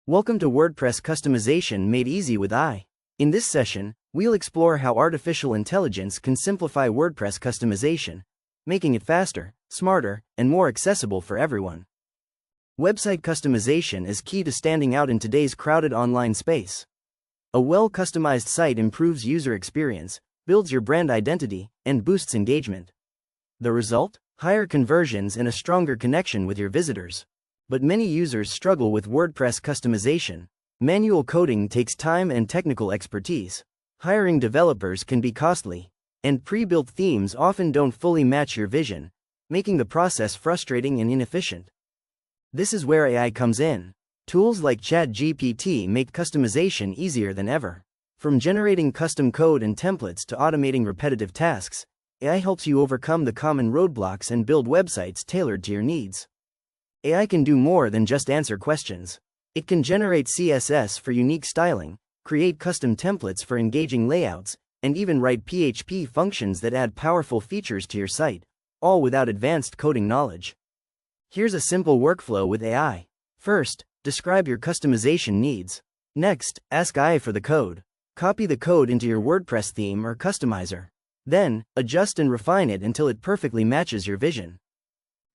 Welcome to WordPress customization made easy with AI. In this session, we'll explore how artificial intelligence can simplify WordPress customization, making it faster, smarter, and more accessible for everyone. Website customization is key to standing out in today's crowded online space. A well-customized site improves user experience, builds your brand identity, and boosts engagement. The result? Higher conversions and a stronger connection with your visitors. But many users struggle with WordPress customization. Manual coding takes time and technical expertise. Hiring developers can be costly, and pre-built themes often don't fully match your vision, making the process frustrating and inefficient. This is where AI comes in. Tools like ChatGPT make customization easier than ever. From generating custom code and templates to automating repetitive tasks, AI helps you overcome the common roadblocks and build websites tailored to your needs. AI can do more than just answer questions. It can generate CSS for unique styling, create custom templates for engaging layouts, and even write PHP functions that add powerful features to your site, all without advanced coding knowledge. Here's a simple workflow with AI. First, describe your customization needs. Next, ask AI for the code. Copy the code into your WordPress theme or customizer. Then, adjust and refine it until it perfectly matches your vision.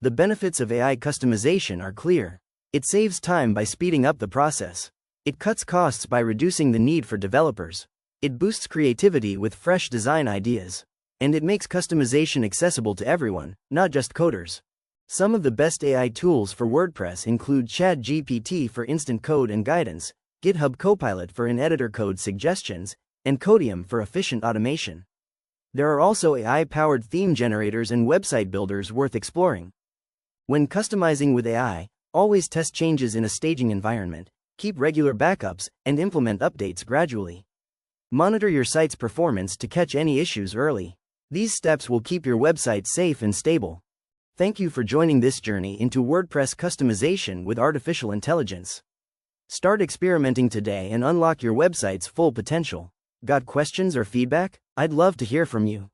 The benefits of AI customization are clear. It saves time by speeding up the process. It cuts costs by reducing the need for developers. It boosts creativity with fresh design ideas. And it makes customization accessible to everyone, not just coders. Some of the best AI tools for WordPress include ChatGPT for instant code and guidance, GitHub Copilot for in-editor code suggestions, and Codeium for efficient automation. There are also AI-powered theme generators and website builders worth exploring. When customizing with AI, always test changes in a staging environment, keep regular backups, and implement updates gradually. Monitor your site's performance to catch any issues early. These steps will keep your website safe and stable. Thank you for joining this journey into WordPress customization with artificial intelligence. Start experimenting today and unlock your website's full potential. Got questions or feedback? I'd love to hear from you.